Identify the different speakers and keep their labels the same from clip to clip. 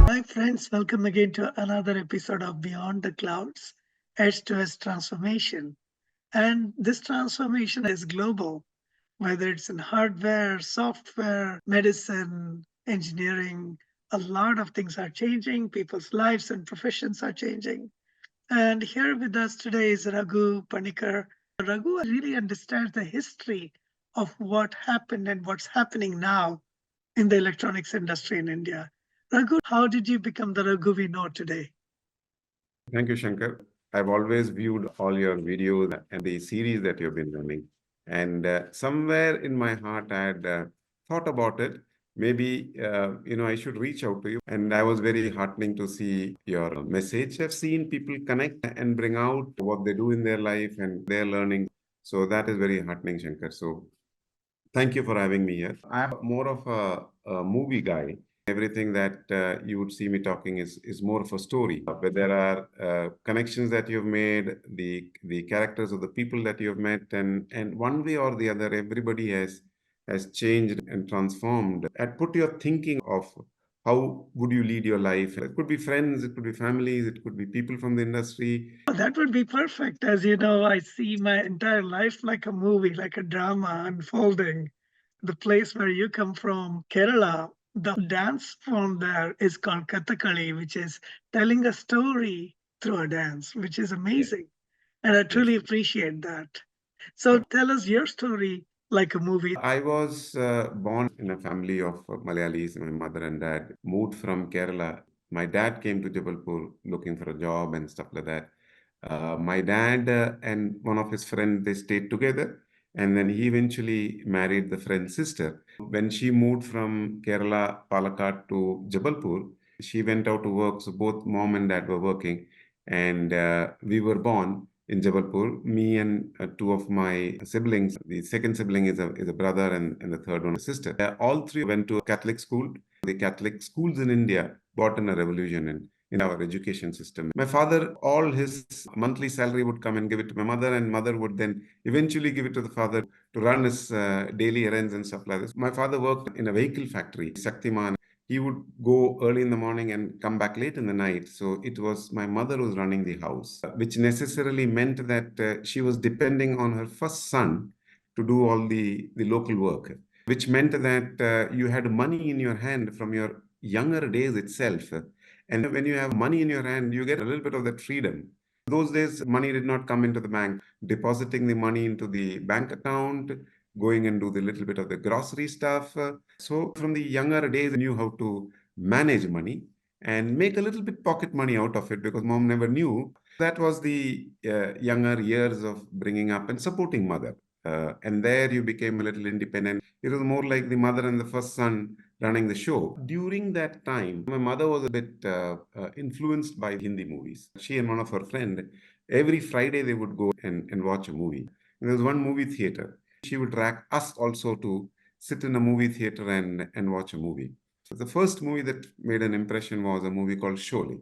Speaker 1: Hi, friends. Welcome again to another episode of Beyond the Clouds, Edge to Edge Transformation. And this transformation is global, whether it's in hardware, software, medicine, engineering. A lot of things are changing. People's lives and professions are changing. And here with us today is Raghu Panicker. Raghu really understands the history of what happened and what's happening now in the electronics industry in India. Raghu, how did you become the Raghu we know today?
Speaker 2: Thank you, Shankar. I've always viewed all your videos and the series that you've been running. And somewhere in my heart, I had thought about it. Maybe, I should reach out to you. And I was very heartening to see your message. I've seen people connect and bring out what they do in their life and their learning. So that is very heartening, Shankar. So thank you for having me here. I'm more of a movie guy. Everything that you would see me talking is more of a story. Where there are connections that you've made, the characters of the people that you've met, and one way or the other, everybody has changed and transformed. And put your thinking of how would you lead your life. It could be friends, it could be families, it could be people from the industry.
Speaker 1: Oh, that would be perfect. As you know, I see my entire life like a movie, like a drama unfolding. The place where you come from, Kerala, the dance form there is called Kathakali, which is telling a story through a dance, which is
Speaker 2: Yes,
Speaker 1: amazing. And I
Speaker 2: yes.
Speaker 1: truly appreciate that. So tell us your story like a movie.
Speaker 2: I was born in a family of Malayalis. My mother and dad moved from Kerala. My dad came to Jabalpur looking for a job and stuff like that. My dad and one of his friends, they stayed together. And then he eventually married the friend's sister. When she moved from Kerala, Palakkad to Jabalpur, she went out to work. So both mom and dad were working. And we were born in Jabalpur. Me and two of my siblings. The second sibling is a brother, and the third one a sister. All three went to a Catholic school. The Catholic schools in India brought in a revolution in our education system. My father, all his monthly salary would come and give it to my mother, and mother would then eventually give it to the father to run his daily errands and stuff like this. My father worked in a vehicle factory, Shaktiman. He would go early in the morning and come back late in the night. So it was my mother who was running the house, which necessarily meant that she was depending on her first son to do all the local work, which meant that you had money in your hand from your younger days itself. And when you have money in your hand, you get a little bit of that freedom. Those days, money did not come into the bank. Depositing the money into the bank account, going and do the little bit of the grocery stuff. So from the younger days, I knew how to manage money and make a little bit pocket money out of it because mom never knew. That was the younger years of bringing up and supporting mother. And there you became a little independent. It was more like the mother and the first son running the show. During that time, my mother was a bit influenced by Hindi movies. She and one of her friends, every Friday they would go and watch a movie. And there was one movie theater. She would drag us also to sit in a movie theater and watch a movie. So the first movie that made an impression was a movie called Sholay.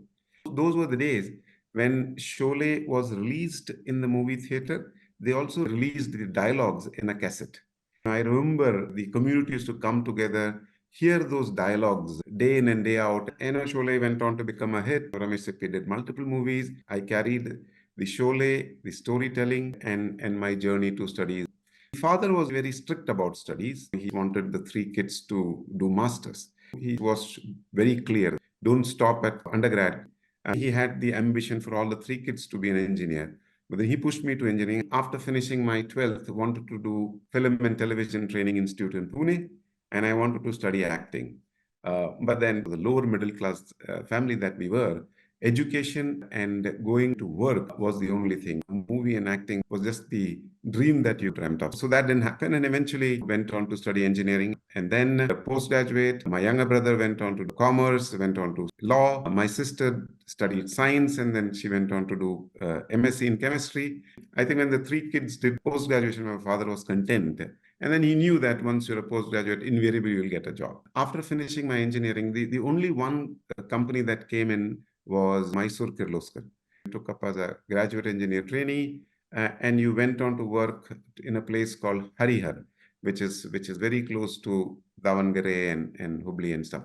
Speaker 2: Those were the days when Sholay was released in the movie theater. They also released the dialogues in a cassette. I remember the community used to come together, hear those dialogues day in and day out. Sholay went on to become a hit. Ramesh Sippy did multiple movies. I carried the Sholay, the storytelling, and my journey to studies. My father was very strict about studies. He wanted the three kids to do masters. He was very clear. Don't stop at undergrad. He had the ambition for all the three kids to be an engineer. But then he pushed me to engineering. After finishing my 12th, wanted to do Film and Television Training Institute in Pune, and I wanted to study acting. But then the lower middle class family that we were, education and going to work was the only thing. Movie and acting was just the dream that you dreamt of. So that didn't happen, and eventually went on to study engineering. And then postgraduate, my younger brother went on to do commerce, went on to law. My sister studied science, and then she went on to do MSc in chemistry. I think when the three kids did post graduation, my father was content. And then he knew that once you're a postgraduate, invariably you'll get a job. After finishing my engineering, the only one company that came in was Mysore Kirloskar. You took up as a graduate engineer trainee, and you went on to work in a place called Harihar, which is very close to Davangere and Hubli and stuff.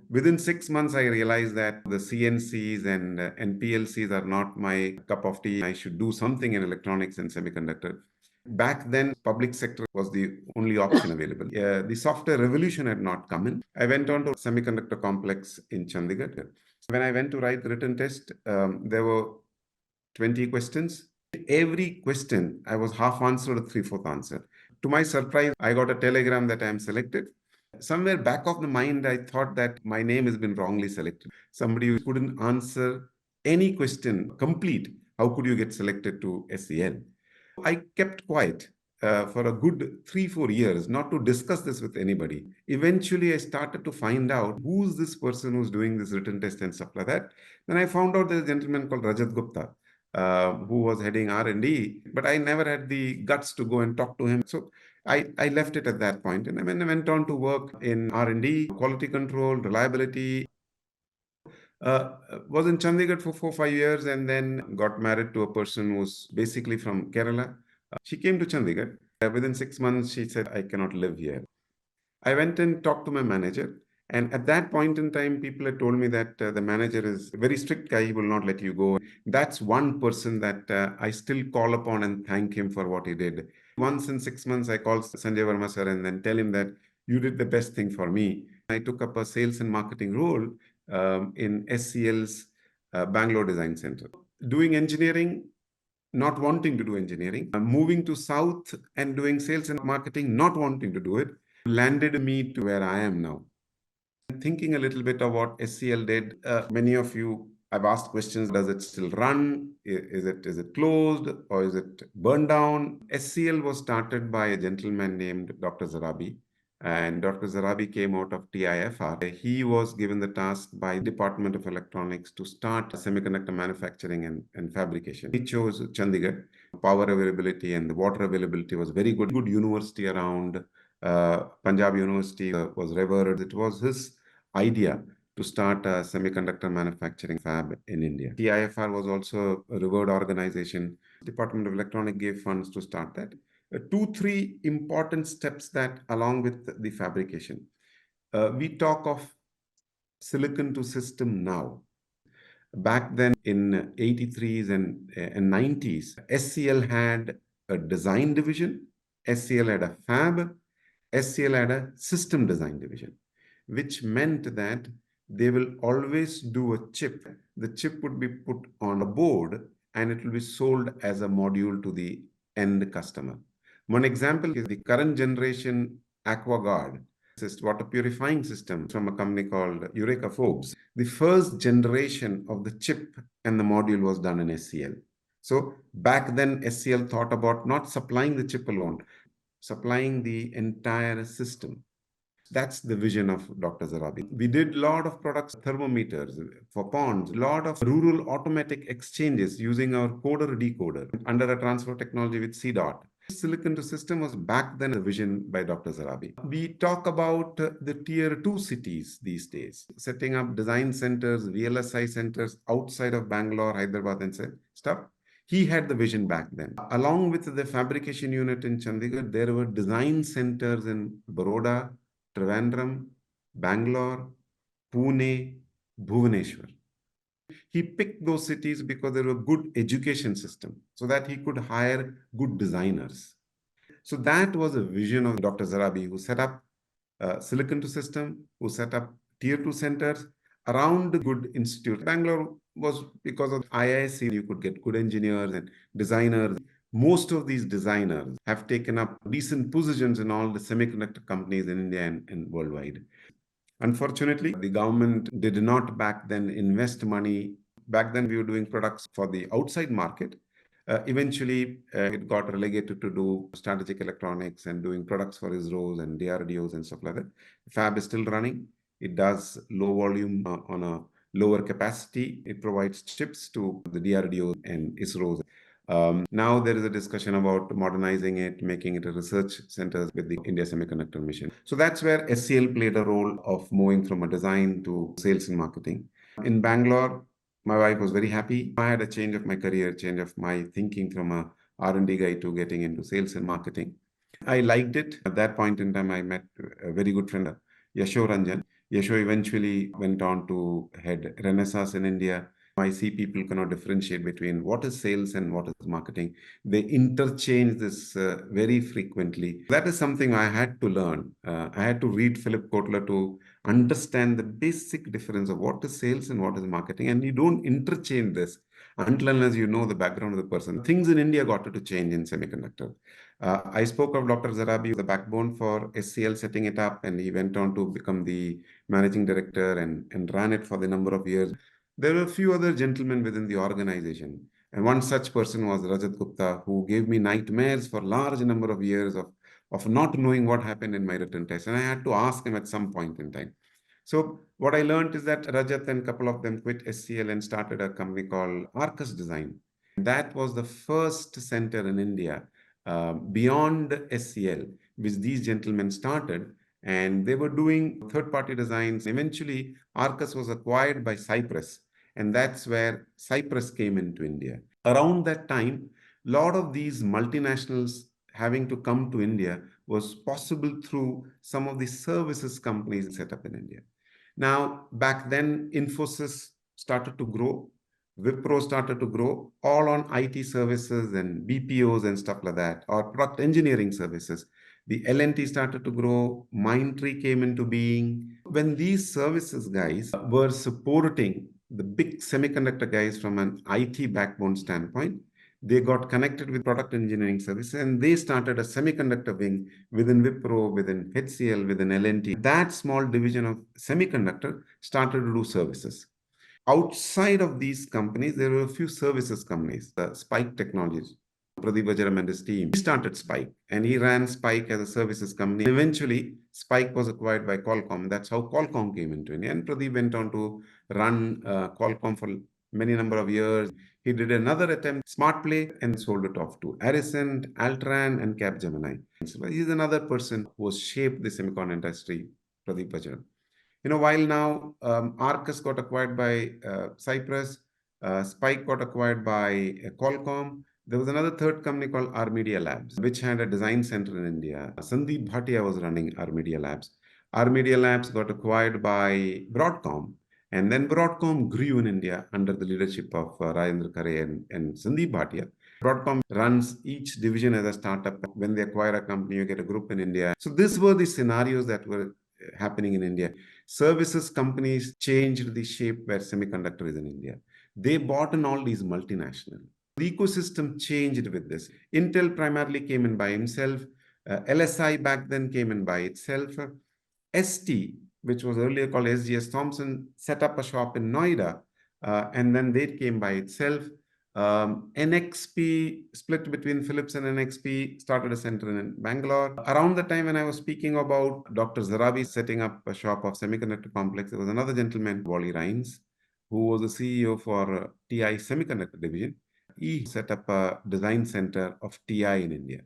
Speaker 2: Within 6 months, I realized that the CNCs and PLCs are not my cup of tea. I should do something in electronics and semiconductor. Back then, public sector was the only option available. The software revolution had not come in. I went on to Semiconductor Complex in Chandigarh. When I went to write the written test, there were 20 questions. Every question, I was half answered or three-fourth answer. To my surprise, I got a telegram that I am selected. Somewhere back of the mind, I thought that my name has been wrongly selected. Somebody who couldn't answer any question complete. How could you get selected to SEL? I kept quiet for a good 3-4 years, not to discuss this with anybody. Eventually, I started to find out who's this person who's doing this written test and stuff like that. Then I found out there's a gentleman called Rajat Gupta, who was heading R&D, but I never had the guts to go and talk to him. So I left it at that point, and then I went on to work in R&D, quality control, reliability. Was in Chandigarh for 4-5 years, and then got married to a person who's basically from Kerala. She came to Chandigarh. Within 6 months, she said, I cannot live here. I went and talked to my manager. And at that point in time, people had told me that the manager is a very strict guy. He will not let you go. That's one person that I still call upon and thank him for what he did. Once in 6 months, I called Sanjay Verma sir and then tell him that you did the best thing for me. I took up a sales and marketing role in SCL's Bangalore Design Center. Doing engineering, not wanting to do engineering, moving to South and doing sales and marketing, not wanting to do it, landed me to where I am now. Thinking a little bit of what SCL did, many of you I've asked questions. Does it still run? Is it closed or is it burned down? SCL was started by a gentleman named Dr. Zarabi. And Dr. Zarabi came out of TIFR. He was given the task by Department of Electronics to start semiconductor manufacturing and fabrication. He chose Chandigarh. Power availability and the water availability was very good. Good university around. Punjab University was revered. It was his idea to start a semiconductor manufacturing fab in India. TIFR was also a revered organization. Department of Electronics gave funds to start that. 2-3 important steps that along with the fabrication. We talk of silicon to system now. Back then in 83s and 90s, SCL had a design division, SCL had a fab, SCL had a system design division, which meant that they will always do a chip. The chip would be put on a board and it will be sold as a module to the end customer. One example is the current generation AquaGuard water purifying system from a company called Eureka Forbes. The first generation of the chip and the module was done in SCL. So back then, SCL thought about not supplying the chip alone, supplying the entire system. That's the vision of Dr. Zarabi. We did a lot of products, thermometers for ponds, a lot of rural automatic exchanges using our coder decoder under a transfer technology with CDOT. Silicon to system was back then a vision by Dr. Zarabi. We talk about the tier 2 cities these days, setting up design centers, VLSI centers outside of Bangalore, Hyderabad, and stuff. He had the vision back then. Along with the fabrication unit in Chandigarh, there were design centers in Baroda, Trivandrum, Bangalore, Pune, Bhubaneswar. He picked those cities because there were good education system so that he could hire good designers. So that was a vision of Dr. Zarabi, who set up Silicon to System, who set up tier 2 centers around the good institute. Bangalore was because of IISc, you could get good engineers and designers. Most of these designers have taken up decent positions in all the semiconductor companies in India and worldwide. Unfortunately, the government did not back then invest money. Back then, we were doing products for the outside market. Eventually, it got relegated to do strategic electronics and doing products for ISROs and DRDOs and stuff like that. Fab is still running. It does low volume on a lower capacity. It provides chips to the DRDOs and ISROs. Now there is a discussion about modernizing it, making it a research center with the India Semiconductor Mission. So that's where SCL played a role of moving from a design to sales and marketing. In Bangalore, my wife was very happy. I had a change of my career, change of my thinking from a R&D guy to getting into sales and marketing. I liked it. At that point in time, I met a very good friend, Yasho Ranjan. Yasho eventually went on to head Renaissance in India. I see people cannot differentiate between what is sales and what is marketing. They interchange this very frequently. That is something I had to learn. I had to read Philip Kotler to understand the basic difference of what is sales and what is marketing. And you don't interchange this until unless you know the background of the person. Things in India got to change in semiconductor. I spoke of Dr. Zarabi, the backbone for SCL setting it up, and he went on to become the managing director and ran it for the number of years. There were a few other gentlemen within the organization. And one such person was Rajat Gupta, who gave me nightmares for large number of years of not knowing what happened in my written test. And I had to ask him at some point in time. So what I learned is that Rajat and a couple of them quit SCL and started a company called Arcus Design. That was the first center in India beyond SCL, which these gentlemen started. And they were doing third-party designs. Eventually, Arcus was acquired by Cyprus, and that's where Cyprus came into India. Around that time, a lot of these multinationals having to come to India was possible through some of the services companies set up in India. Now, back then, Infosys started to grow. Wipro started to grow, all on IT services and BPOs and stuff like that, or product engineering services. The L&T started to grow. Mindtree came into being. When these services guys were supporting the big semiconductor guys from an IT backbone standpoint, they got connected with product engineering services and they started a semiconductor wing within Wipro, within HCL, within L&T. That small division of semiconductor started to do services. Outside of these companies, there were a few services companies, Spike Technologies. Pradeep Vajaram and his team, he started Spike and he ran Spike as a services company. Eventually, Spike was acquired by Qualcomm. That's how Qualcomm came into India. And Pradeep went on to run Qualcomm for many number of years. He did another attempt, Smart Play, and sold it off to Aricent, Altran, and Capgemini. So he's another person who has shaped the semicon industry, Pradeep Vajaram. While now Arcus got acquired by Cyprus, Spike got acquired by Qualcomm. There was another third company called R Media Labs, which had a design center in India. Sandeep Bhatia was running R Media Labs. R Media Labs got acquired by Broadcom. And then Broadcom grew in India under the leadership of Rajendra Khare and Sandeep Bhatia. Broadcom runs each division as a startup. When they acquire a company, you get a group in India. So these were the scenarios that were happening in India. Services companies changed the shape where semiconductor is in India. They bought in all these multinational. The ecosystem changed with this. Intel primarily came in by himself. LSI back then came in by itself. ST, which was earlier called SGS Thompson, set up a shop in Noida, and then they came by itself. NXP split between Philips and NXP, started a center in Bangalore. Around the time when I was speaking about Dr. Zarabi setting up a shop of Semiconductor Complex, there was another gentleman, Wally Rhines, who was the CEO for TI Semiconductor Division. He set up a design center of TI in India.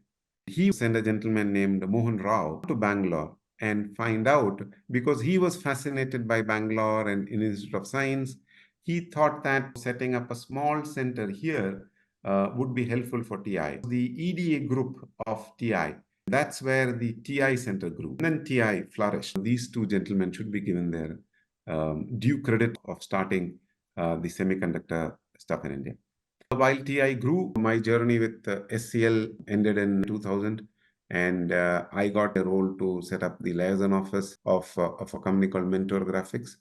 Speaker 2: He sent a gentleman named Mohan Rao to Bangalore and find out, because he was fascinated by Bangalore and Institute of Science. He thought that setting up a small center here would be helpful for TI. The EDA group of TI, that's where the TI center grew. And then TI flourished. These two gentlemen should be given their due credit of starting the semiconductor stuff in India. While TI grew, my journey with SCL ended in 2000, and I got a role to set up the liaison office of a company called Mentor Graphics,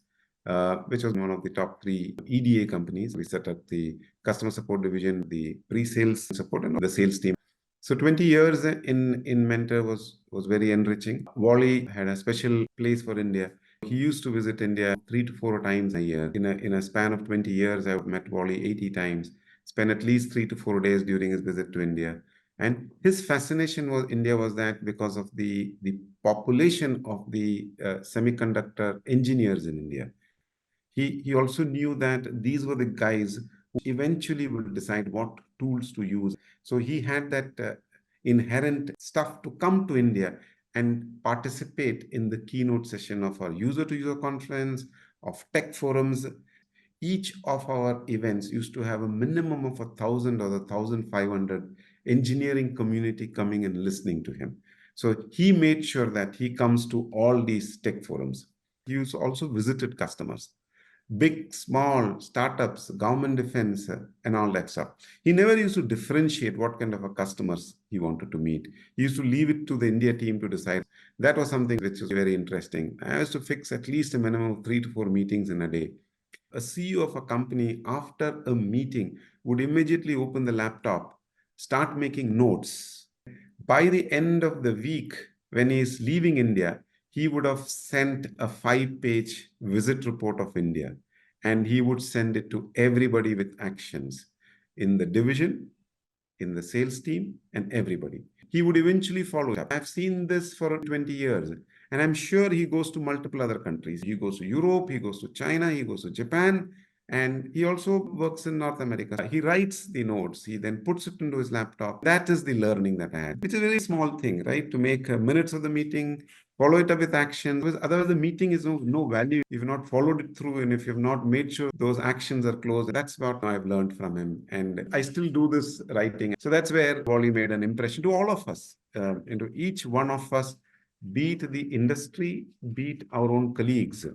Speaker 2: which was one of the top 3 EDA companies. We set up the customer support division, the pre-sales support, and the sales team. So 20 years in Mentor was very enriching. Wally had a special place for India. He used to visit India 3 to 4 times a year. In a span of 20 years, I've met Wally 80 times, spent at least 3 to 4 days during his visit to India. And his fascination was India was that because of the population of the semiconductor engineers in India. He also knew that these were the guys who eventually will decide what tools to use. So he had that inherent stuff to come to India and participate in the keynote session of our user-to-user conference, of tech forums. Each of our events used to have a minimum of 1,000 or 1,500 engineering community coming and listening to him. So he made sure that he comes to all these tech forums. He also visited customers, big, small, startups, government defense, and all that stuff. He never used to differentiate what kind of a customers he wanted to meet. He used to leave it to the India team to decide. That was something which was very interesting. I used to fix at least a minimum of 3 to 4 meetings in a day. A CEO of a company, after a meeting, would immediately open the laptop, start making notes. By the end of the week, when he is leaving India, he would have sent a 5 page visit report of India, and he would send it to everybody with actions in the division, in the sales team, and everybody. He would eventually follow up. I've seen this for 20 years, and I'm sure he goes to multiple other countries. He goes to Europe, he goes to China, he goes to Japan, and he also works in North America. He writes the notes, he then puts it into his laptop. That is the learning that I had, which is a very small thing, right? To make minutes of the meeting, follow it up with action. Because otherwise, the meeting is no value if you've not followed it through and if you've not made sure those actions are closed. That's what I've learned from him. And I still do this writing. So that's where Wally made an impression to all of us, into each one of us, be it the industry, be it our own colleagues.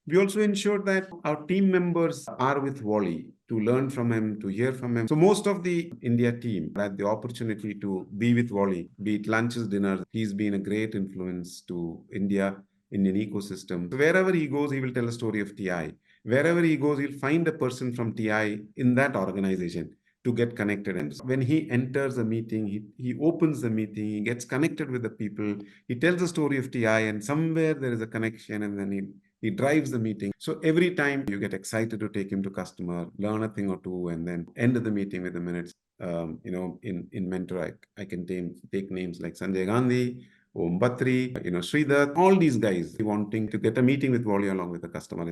Speaker 2: We also ensure that our team members are with Wally to learn from him, to hear from him. So most of the India team had the opportunity to be with Wally, be it lunches, dinners. He's been a great influence to India, Indian ecosystem. So wherever he goes, he will tell a story of TI. Wherever he goes, he'll find a person from TI in that organization to get connected. And when he enters a meeting, he opens the meeting, he gets connected with the people, he tells the story of TI, and somewhere there is a connection, and then he drives the meeting. So every time you get excited to take him to customer, learn a thing or two, and then end the meeting with the minutes. In mentor, I can take names like Sanjay Gandhi, Om Batri, Sridhar, all these guys wanting to get a meeting with Wally along with the customer.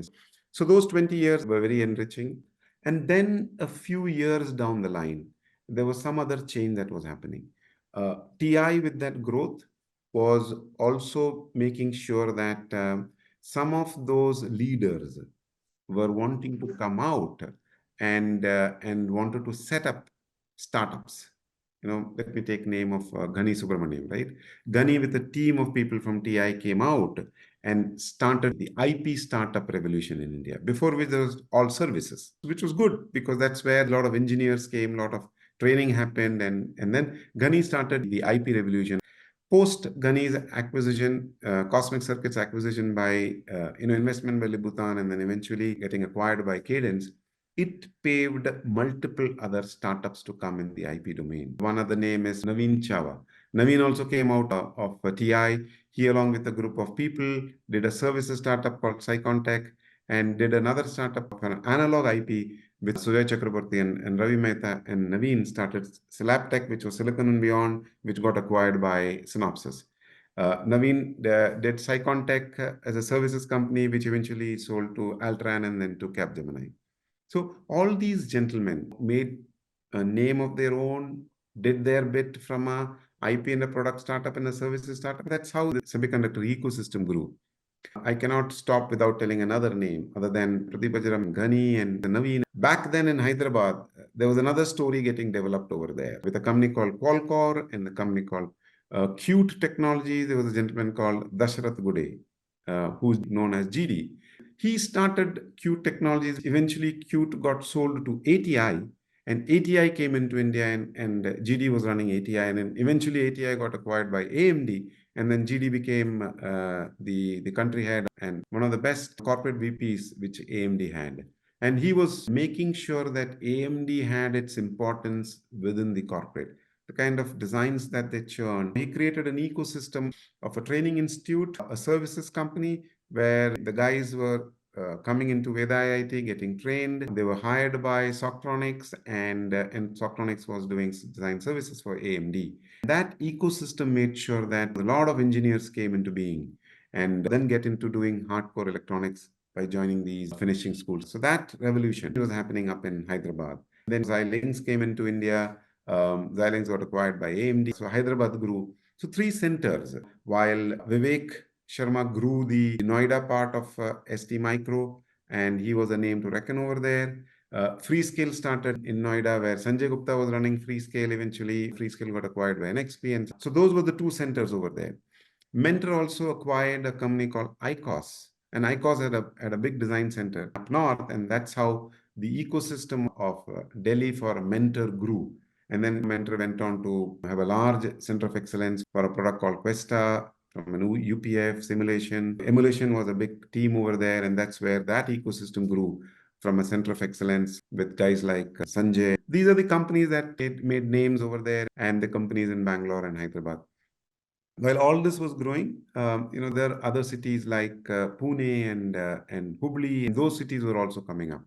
Speaker 2: So those 20 years were very enriching. And then a few years down the line, there was some other change that was happening. TI, with that growth, was also making sure that some of those leaders were wanting to come out and wanted to set up startups. Let me take name of Ghani Subramaniam, right? Ghani with a team of people from TI came out and started the IP startup revolution in India. Before which there was all services, which was good because that's where a lot of engineers came, a lot of training happened, and then Ghani started the IP revolution. Post Ghani's acquisition, Cosmic Circuits acquisition by investment by Libutan, and then eventually getting acquired by Cadence, it paved multiple other startups to come in the IP domain. One other name is Naveen Chava. Naveen also came out of TI. He, along with a group of people, did a services startup called Semiconductor and did another startup of an analog IP with Sujay Chakraborty and Ravi Mehta and Naveen started Silabtech, which was Silicon and Beyond, which got acquired by Synopsys. Naveen did Semiconductor as a services company, which eventually sold to Altran and then to Capgemini. So all these gentlemen made a name of their own, did their bit from a IP and a product startup and a services startup. That's how the semiconductor ecosystem grew. I cannot stop without telling another name other than Pratibhajaram, Ghani, and Naveen. Back then in Hyderabad, there was another story getting developed over there with a company called Qualcore and a company called Qt Technologies. There was a gentleman called Dashrath Gude, who's known as GD. He started Qt Technologies. Eventually, Qt got sold to ATI, and ATI came into India, and GD was running ATI, and then eventually ATI got acquired by AMD, and then GD became the country head and one of the best corporate VPs which AMD had. And he was making sure that AMD had its importance within the corporate. The kind of designs that they churned. He created an ecosystem of a training institute, a services company where the guys were coming into Veda IIT, getting trained. They were hired by Socktronics, and Socktronics was doing design services for AMD. That ecosystem made sure that a lot of engineers came into being and then get into doing hardcore electronics by joining these finishing schools. So that revolution was happening up in Hyderabad. Then Xilinx came into India. Xilinx got acquired by AMD. So Hyderabad grew. So three centers, while Vivek Sharma grew the Noida part of ST Micro, and he was a name to reckon over there. Freescale started in Noida, where Sanjay Gupta was running Freescale. Eventually, Freescale got acquired by NXP. And so those were the two centers over there. Mentor also acquired a company called ICOS. And ICOS had a big design center up north. And that's how the ecosystem of Delhi for Mentor grew. And then Mentor went on to have a large center of excellence for a product called Questa from an UPF simulation. Emulation was a big team over there. And that's where that ecosystem grew from a center of excellence with guys like Sanjay. These are the companies that made names over there and the companies in Bangalore and Hyderabad. While all this was growing, there are other cities like Pune and Hubli. Those cities were also coming up.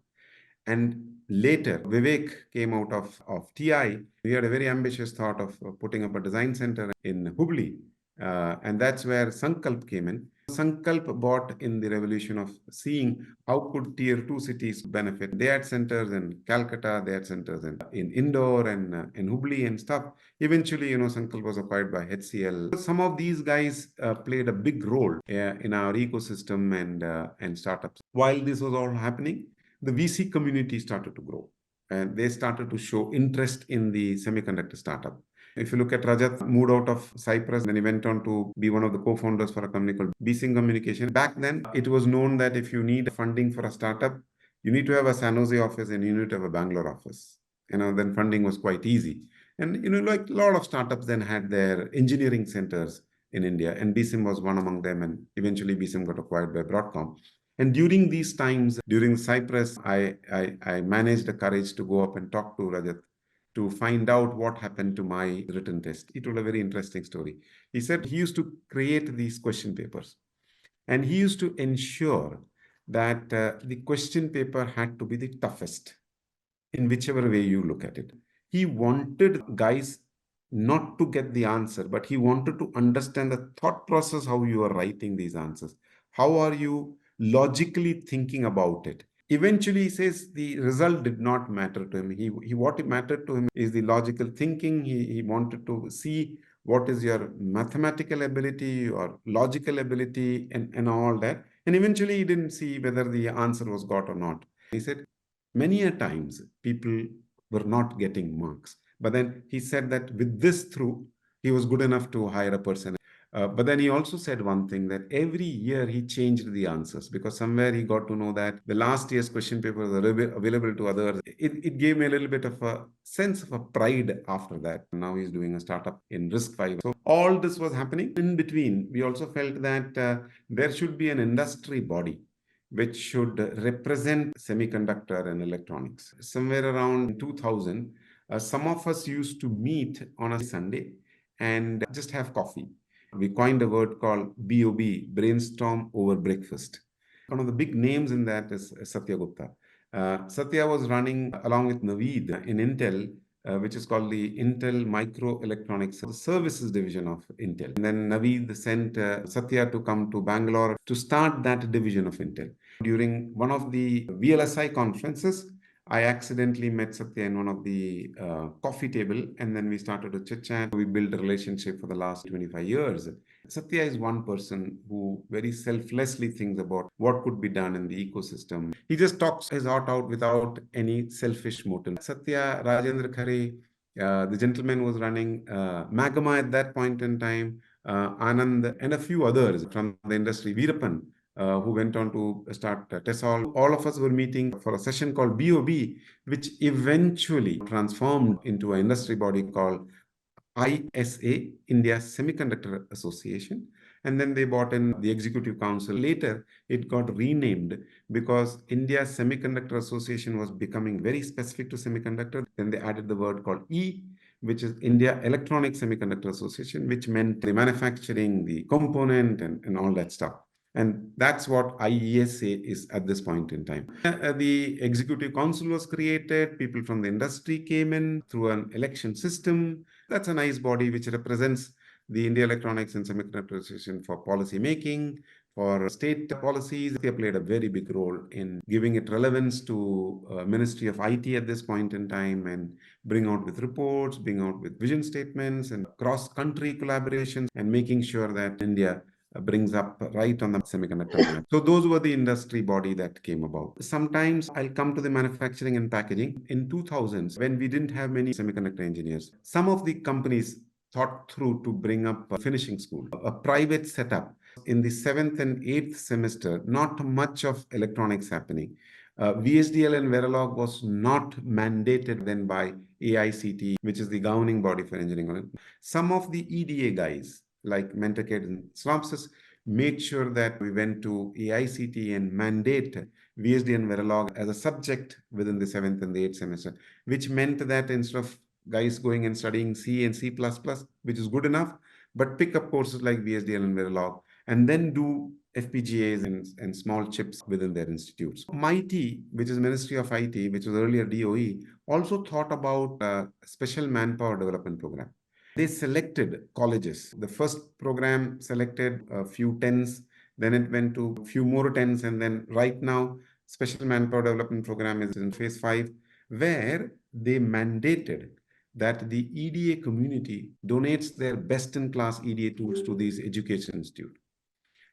Speaker 2: And later, Vivek came out of TI. We had a very ambitious thought of putting up a design center in Hubli. And that's where Sankalp came in. Sankalp bought in the revolution of seeing how could tier 2 cities benefit. They had centers in Calcutta, they had centers in Indore and in Hubli and stuff. Eventually, Sankalp was acquired by HCL. Some of these guys played a big role in our ecosystem and startups. While this was all happening, the VC community started to grow and they started to show interest in the semiconductor startup. If you look at Rajat, moved out of Cyprus, then he went on to be one of the co-founders for a company called BSing Communication. Back then, it was known that if you need funding for a startup, you need to have a San Jose office and you need to have a Bangalore office. Then funding was quite easy. And, like a lot of startups then had their engineering centers in India, and BSIM was one among them. And eventually, BSIM got acquired by Broadcom. And during these times, during Cyprus, I managed the courage to go up and talk to Rajat to find out what happened to my written test. He told a very interesting story. He said he used to create these question papers and he used to ensure that the question paper had to be the toughest in whichever way you look at it. He wanted guys not to get the answer, but he wanted to understand the thought process, how you are writing these answers. How are you logically thinking about it? Eventually, he says the result did not matter to him. What mattered to him is the logical thinking. He wanted to see what is your mathematical ability or logical ability and all that. And eventually, he didn't see whether the answer was got or not. He said, many a times people were not getting marks. But then he said that with this through, he was good enough to hire a person. But then he also said one thing, that every year he changed the answers because somewhere he got to know that the last year's question papers are available to others. It gave me a little bit of a sense of a pride after that. Now he's doing a startup in Risk5. So all this was happening. In between, we also felt that there should be an industry body which should represent semiconductor and electronics. Somewhere around 2000, some of us used to meet on a Sunday and just have coffee. We coined a word called BOB, brainstorm over breakfast. One of the big names in that is Satya Gupta. Satya was running along with Naveed in Intel, which is called the Intel Microelectronics Services division of Intel. And then Naveed sent Satya to come to Bangalore to start that division of Intel. During one of the VLSI conferences, I accidentally met Satya in one of the coffee table, and then we started to chit chat. We built a relationship for the last 25 years. Satya is one person who very selflessly thinks about what could be done in the ecosystem. He just talks his heart out without any selfish motive. Satya, Rajendra Khare, the gentleman was running Magma at that point in time, Anand, and a few others from the industry, Veerapan, who went on to start TESOL. All of us were meeting for a session called BOB, which eventually transformed into an industry body called ISA, India Semiconductor Association. And then they brought in the Executive Council. Later, it got renamed because India Semiconductor Association was becoming very specific to semiconductor. Then they added the word called E, which is India Electronic Semiconductor Association, which meant the manufacturing, the component, and all that stuff. And that's what IESA is at this point in time. The Executive Council was created. People from the industry came in through an election system. That's a nice body which represents the India Electronics and Semiconductor Association for policy making, for state policies. They played a very big role in giving it relevance to Ministry of IT at this point in time and bring out with reports, bring out with vision statements and cross-country collaborations and making sure that India brings up right on the semiconductor map. So those were the industry body that came about. Sometimes I'll come to the manufacturing and packaging. In 2000s, when we didn't have many semiconductor engineers, some of the companies thought through to bring up a finishing school, a private setup. In the seventh and eighth semester, not much of electronics happening. VSDL and Verilog was not mandated then by AICT, which is the governing body for engineering. Some of the EDA guys, like Mentorcade and Synopsys, made sure that we went to AICT and mandate VSD and Verilog as a subject within the seventh and the eighth semester, which meant that instead of guys going and studying C and C++, which is good enough, but pick up courses like VSDL and Verilog and then do FPGAs and small chips within their institutes. MIT, which is Ministry of IT, which was earlier DOE, also thought about a special manpower development program. They selected colleges. The first program selected a few tens, then it went to a few more tens, and then right now, special manpower development program is in phase 5, where they mandated that the EDA community donates their best-in-class EDA tools to these education institutes.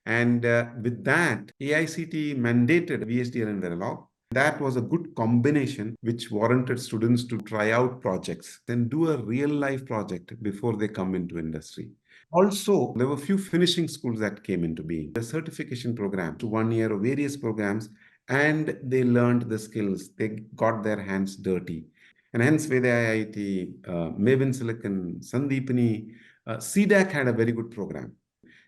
Speaker 2: And with that, AICT mandated VSDL and Verilog. That was a good combination which warranted students to try out projects, then do a real life project before they come into industry. Also, there were few finishing schools that came into being. The certification program to 1 year of various programs, and they learned the skills. They got their hands dirty. And hence, Veda IIT, Maven Silicon, Sandeepani, CDAC had a very good program.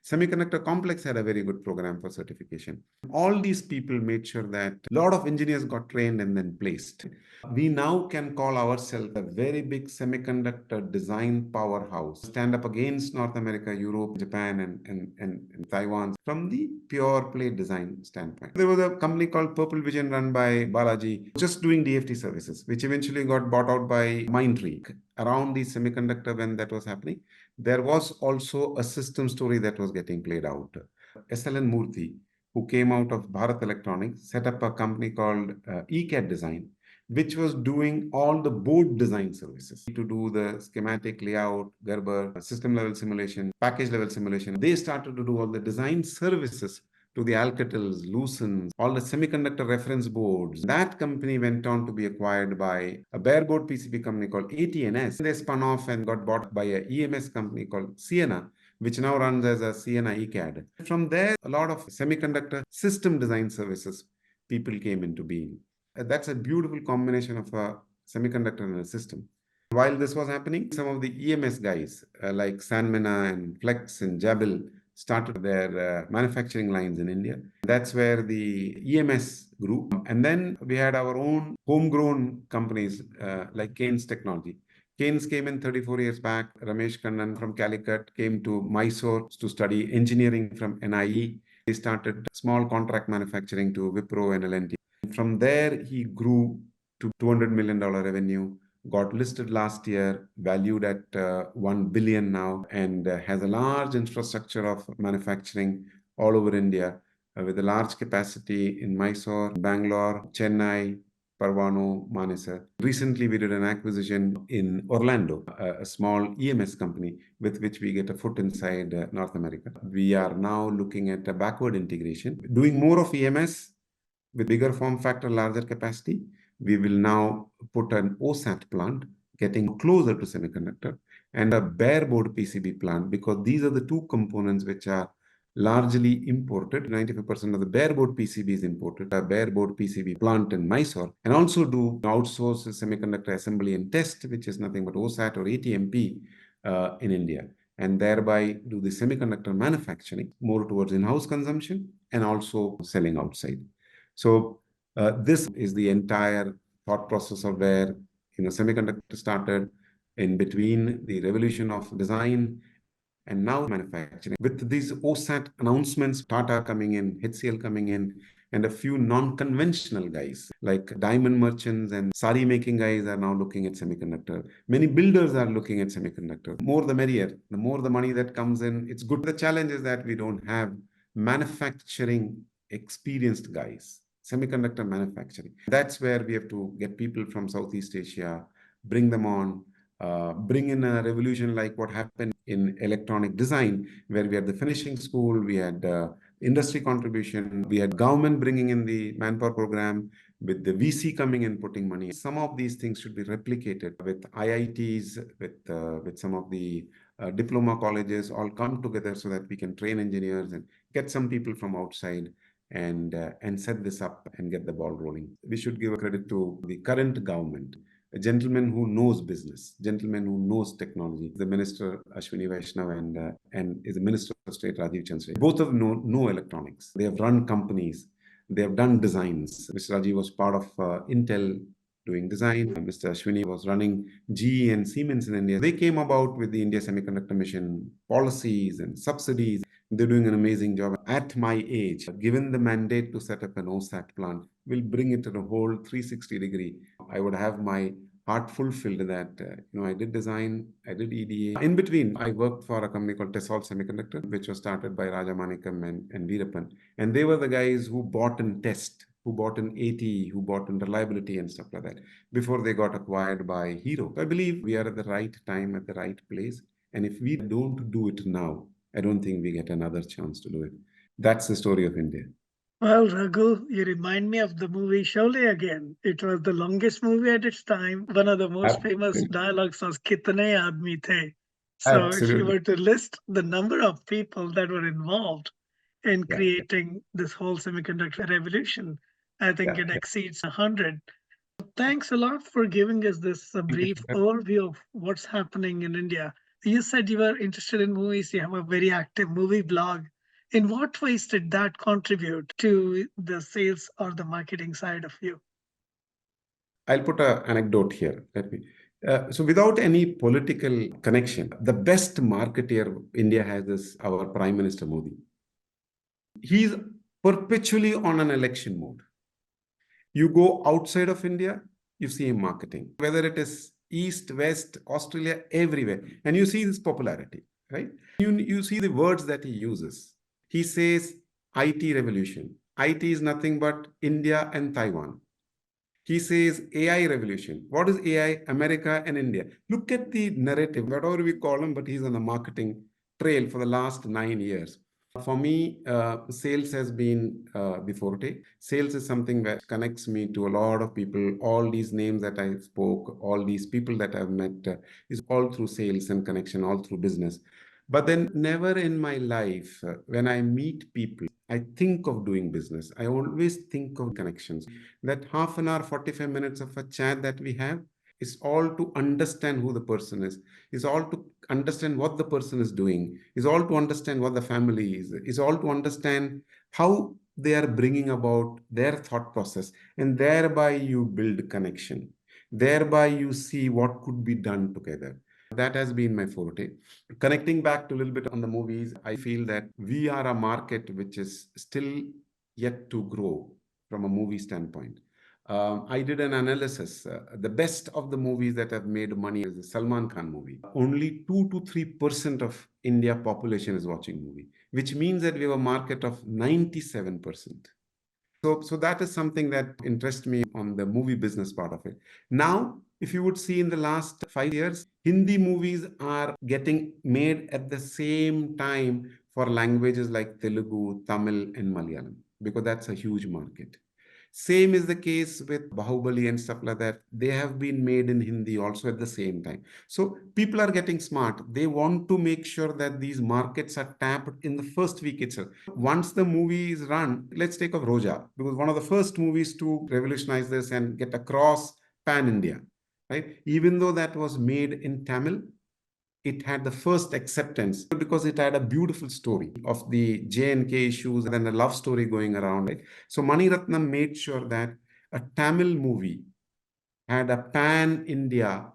Speaker 2: Semiconductor Complex had a very good program for certification. All these people made sure that a lot of engineers got trained and then placed. We now can call ourselves a very big semiconductor design powerhouse, stand up against North America, Europe, Japan, and Taiwan from the pure play design standpoint. There was a company called Purple Vision run by Balaji, just doing DFT services, which eventually got bought out by Mindtree. Around the semiconductor when that was happening, there was also a system story that was getting played out. SLN Murthy, who came out of Bharat Electronics, set up a company called ECAD Design, which was doing all the board design services to do the schematic layout, Gerber, system level simulation, package level simulation. They started to do all the design services to the Alcatels, Lucent, all the semiconductor reference boards. That company went on to be acquired by a bare board PCB company called AT&S. They spun off and got bought by a EMS company called Sienna, which now runs as a Sienna ECAD. From there, a lot of semiconductor system design services people came into being. That's a beautiful combination of a semiconductor and a system. While this was happening, some of the EMS guys like Sanmina and Flex and Jabil started their manufacturing lines in India. That's where the EMS grew. And then we had our own homegrown companies like Kaynes Technology. Kaynes came in 34 years back. Ramesh Kannan from Calicut came to Mysore to study engineering from NIE. He started small contract manufacturing to Wipro and L&T. From there, he grew to $200 million revenue, got listed last year, valued at 1 billion now, and has a large infrastructure of manufacturing all over India with a large capacity in Mysore, Bangalore, Chennai, Parvano, Manesar. Recently, we did an acquisition in Orlando, a small EMS company with which we get a foot inside North America. We are now looking at a backward integration, doing more of EMS with bigger form factor, larger capacity. We will now put an OSAT plant, getting closer to semiconductor, and a bare board PCB plant, because these are the two components which are largely imported. 95% of the bare board PCB is imported. A bare board PCB plant in Mysore, and also do outsource semiconductor assembly and test, which is nothing but OSAT or ATMP in India, and thereby do the semiconductor manufacturing more towards in-house consumption and also selling outside. So this is the entire thought process of where semiconductor started, in between the revolution of design and now manufacturing. With these OSAT announcements, Tata coming in, HCL coming in, and a few non-conventional guys like diamond merchants and sari making guys are now looking at semiconductor. Many builders are looking at semiconductor. More the merrier. The more the money that comes in, it's good. The challenge is that we don't have manufacturing experienced guys. Semiconductor manufacturing. That's where we have to get people from Southeast Asia, bring them on, bring in a revolution like what happened in electronic design, where we had the finishing school, we had industry contribution, we had government bringing in the manpower program, with the VC coming and putting money. Some of these things should be replicated with IITs, with some of the diploma colleges all come together so that we can train engineers and get some people from outside and set this up and get the ball rolling. We should give a credit to the current government, a gentleman who knows business, gentleman who knows technology, the Minister Ashwini Vaishnav and is the Minister of State Rajiv Chandra. Both of them know electronics. They have run companies. They have done designs. Mr. Rajiv was part of Intel doing design. Mr. Ashwini was running GE and Siemens in India. They came about with the India Semiconductor Mission policies and subsidies. They're doing an amazing job. At my age, given the mandate to set up an OSAT plant, will bring it to the whole 360-degree. I would have my heart fulfilled that, I did design, I did EDA. In between, I worked for a company called Tesol Semiconductor, which was started by Raghu Panicker and Veerapan. And they were the guys who bought and test, who bought in AT, who bought in reliability and stuff like that, before they got acquired by Hero. I believe we are at the right time, at the right place. And if we don't do it now, I don't think we get another chance to do it. That's the story of India.
Speaker 1: Well, Raghu, you remind me of the movie Sholay again. It was the longest movie at its time. One of the most famous
Speaker 2: Absolutely.
Speaker 1: dialogues was Kitne aadmi the. So if you
Speaker 2: Absolutely.
Speaker 1: were to list the number of people that were involved in
Speaker 2: Yeah.
Speaker 1: creating this whole semiconductor revolution, I think
Speaker 2: Yeah.
Speaker 1: it exceeds 100. Thanks a lot for giving us this
Speaker 2: Thank you
Speaker 1: brief
Speaker 2: for that.
Speaker 1: overview of what's happening in India. You said you were interested in movies, you have a very active movie blog. In what ways did that contribute to the sales or the marketing side of you?
Speaker 2: I'll put an anecdote here. Let me. So, without any political connection, the best marketeer India has is our Prime Minister Modi. He's perpetually on an election mode. You go outside of India, you see him marketing, whether it is East, West, Australia, everywhere. And you see his popularity, right? You see the words that he uses. He says IT revolution. IT is nothing but India and Taiwan. He says AI revolution. What is AI? America and India. Look at the narrative, whatever we call him, but he's on the marketing trail for the last 9 years. For me, sales has been the forte. Sales is something that connects me to a lot of people. All these names that I spoke, all these people that I've met, is all through sales and connection, all through business. But then never in my life, when I meet people, I think of doing business. I always think of connections. That half an hour, 45 minutes of a chat that we have is all to understand who the person is all to understand what the person is doing, is all to understand what the family is all to understand how they are bringing about their thought process. And thereby you build connection. Thereby you see what could be done together. That has been my forte. Connecting back to a little bit on the movies, I feel that we are a market which is still yet to grow from a movie standpoint. I did an analysis. The best of the movies that have made money is the Salman Khan movie. Only 2 to 3% of India population is watching movie, which means that we have a market of 97%. So that is something that interests me on the movie business part of it. Now, if you would see in the last 5 years, Hindi movies are getting made at the same time for languages like Telugu, Tamil, and Malayalam, because that's a huge market. Same is the case with Bahubali and stuff like that. They have been made in Hindi also at the same time. So people are getting smart. They want to make sure that these markets are tapped in the first week itself. Once the movie is run, let's take of Roja, because one of the first movies to revolutionize this and get across pan India, right? Even though that was made in Tamil, it had the first acceptance because it had a beautiful story of the J&K issues and then a love story going around it. So Mani Ratnam made sure that a Tamil movie had a pan-India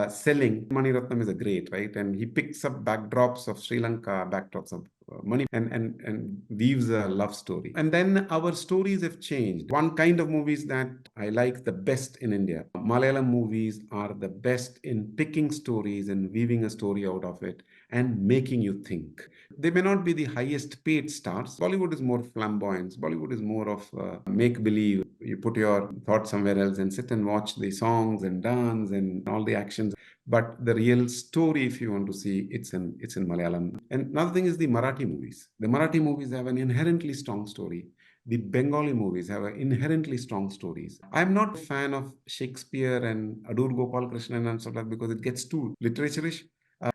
Speaker 2: selling. Mani Ratnam is a great, right? And he picks up backdrops of Sri Lanka, backdrops of money, and weaves a love story. And then our stories have changed. One kind of movies that I like the best in India, Malayalam movies are the best in picking stories and weaving a story out of it and making you think. They may not be the highest paid stars. Bollywood is more flamboyant. Bollywood is more of make believe. You put your thoughts somewhere else and sit and watch the songs and dance and all the actions. But the real story, if you want to see, it's in Malayalam. And another thing is the Marathi movies. The Marathi movies have an inherently strong story. The Bengali movies have inherently strong stories. I'm not a fan of Shakespeare and Adur Gopal Krishnan and stuff like that because it gets too literaturish.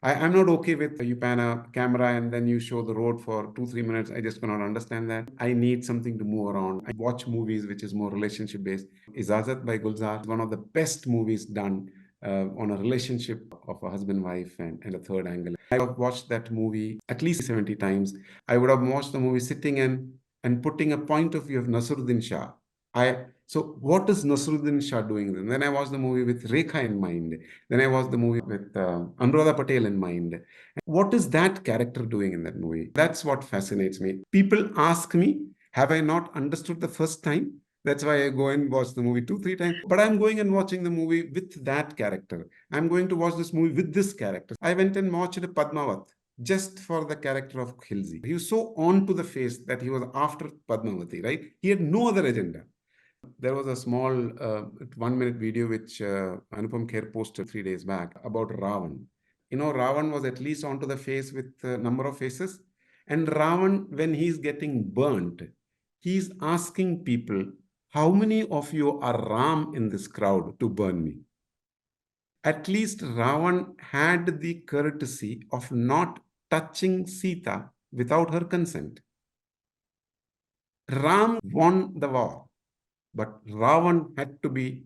Speaker 2: I'm not okay with you pan a camera and then you show the road for 2, 3 minutes. I just cannot understand that. I need something to move around. I watch movies which is more relationship based. Ijazat by Gulzar is one of the best movies done on a relationship of a husband, wife, and a third angle. I have watched that movie at least 70 times. I would have watched the movie sitting and putting a point of view of Nasruddin Shah. So what is Nasruddin Shah doing then? Then I watched the movie with Rekha in mind. Then I watched the movie with Anuradha Patel in mind. What is that character doing in that movie? That's what fascinates me. People ask me, have I not understood the first time? That's why I go and watch the movie 2, 3 times. But I'm going and watching the movie with that character. I'm going to watch this movie with this character. I went and watched Padmavat just for the character of Khilji. He was so on to the face that he was after Padmavati, right? He had no other agenda. There was a small 1 minute video which Anupam Kher posted 3 days back about Ravan. Ravan was at least onto the face with a number of faces. And Ravan, when he's getting burnt, he's asking people, how many of you are Ram in this crowd to burn me? At least Ravan had the courtesy of not touching Sita without her consent. Ram won the war, but Ravan had to be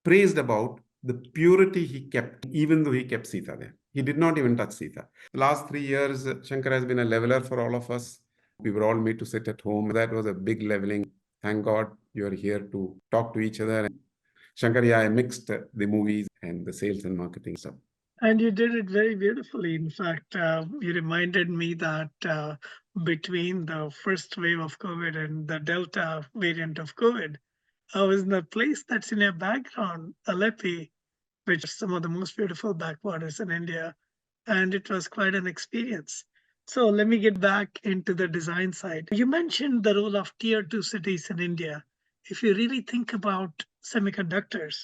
Speaker 2: praised about the purity he kept, even though he kept Sita there. He did not even touch Sita. The last 3 years, Shankar has been a leveler for all of us. We were all made to sit at home. That was a big leveling. Thank God you are here to talk to each other. Shankar, yeah, I mixed the movies and the sales and marketing stuff.
Speaker 1: And you did it very beautifully. In fact, you reminded me that between the first wave of COVID and the Delta variant of COVID, I was in a place that's in your background, Aleppi, which is some of the most beautiful backwaters in India. And it was quite an experience. So let me get back into the design side. You mentioned the role of tier two cities in India. If you really think about semiconductors,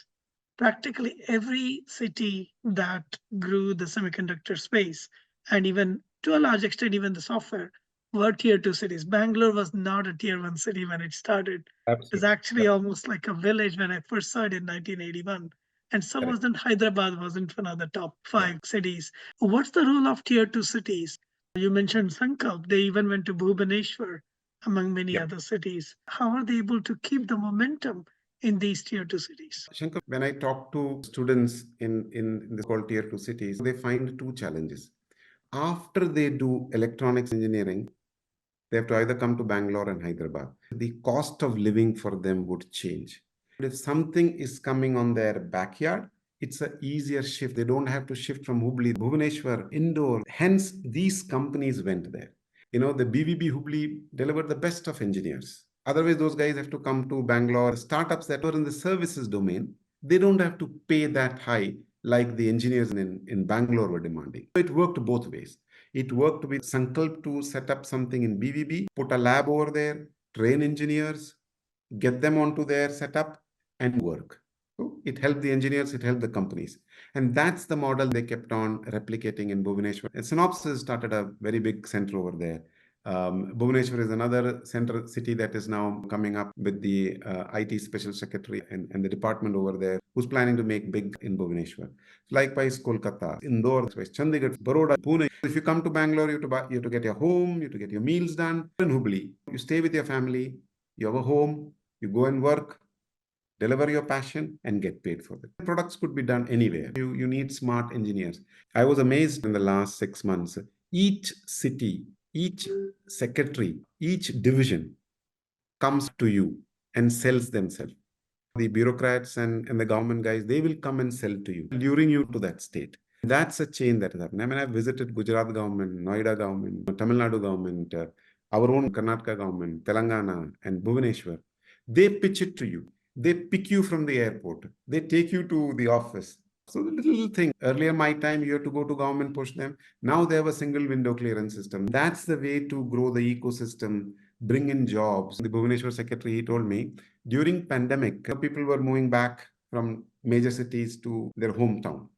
Speaker 1: practically every city that grew the semiconductor space, and even to a large extent, even the software, were tier two cities. Bangalore was not a tier one city when it started. It was
Speaker 2: Absolutely.
Speaker 1: actually almost like a village when I first saw it in 1981. And so
Speaker 2: Correct.
Speaker 1: wasn't Hyderabad, wasn't one of the top
Speaker 2: Yeah.
Speaker 1: five cities. What's the role of tier two cities? You mentioned Sankalp. They even went to Bhubaneswar, among many
Speaker 2: Yep.
Speaker 1: other cities. How are they able to keep the momentum in these tier two cities?
Speaker 2: Shankar, when I talk to students in the called tier two cities, they find two challenges. After they do electronics engineering, they have to either come to Bangalore and Hyderabad. The cost of living for them would change. If something is coming on their backyard, it's an easier shift. They don't have to shift from Hubli, Bhubaneswar, Indore. Hence, these companies went there. The BVB Hubli delivered the best of engineers. Otherwise, those guys have to come to Bangalore. Startups that were in the services domain, they don't have to pay that high like the engineers in Bangalore were demanding. It worked both ways. It worked with Sankalp to set up something in BVB, put a lab over there, train engineers, get them onto their setup and work. So it helped the engineers, it helped the companies. And that's the model they kept on replicating in Bhubaneswar. And Synopsys started a very big center over there. Bhubaneswar is another center city that is now coming up with the IT special secretary and the department over there who's planning to make big in Bhubaneswar. Likewise, Kolkata, Indore, Chandigarh, Baroda, Pune. If you come to Bangalore, you have to get your home, you have to get your meals done. In Hubli, you stay with your family, you have a home, you go and work, deliver your passion, and get paid for it. Products could be done anywhere. You need smart engineers. I was amazed in the last 6 months. Each city, each secretary, each division comes to you and sells themselves. The bureaucrats and the government guys, they will come and sell to you, luring you to that state. That's a change that has happened. I mean, I've visited Gujarat government, Noida government, Tamil Nadu government, our own Karnataka government, Telangana, and Bhubaneswar. They pitch it to you. They pick you from the airport. They take you to the office. So the little thing. Earlier, my time, you had to go to government, push them. Now they have a single window clearance system. That's the way to grow the ecosystem, bring in jobs. The Bhubaneswar secretary, he told me, during pandemic, people were moving back from major cities to their hometown.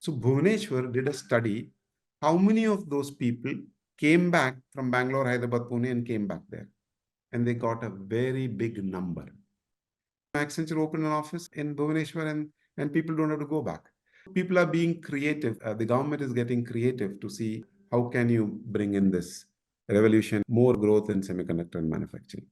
Speaker 2: So Bhubaneswar did a study. How many of those people came back from Bangalore, Hyderabad, Pune and came back there? And they got a very big number. Accenture opened an office in Bhubaneswar and people don't have to go back. People are being creative. The government is getting creative to see how can you bring in this revolution, more growth in semiconductor manufacturing.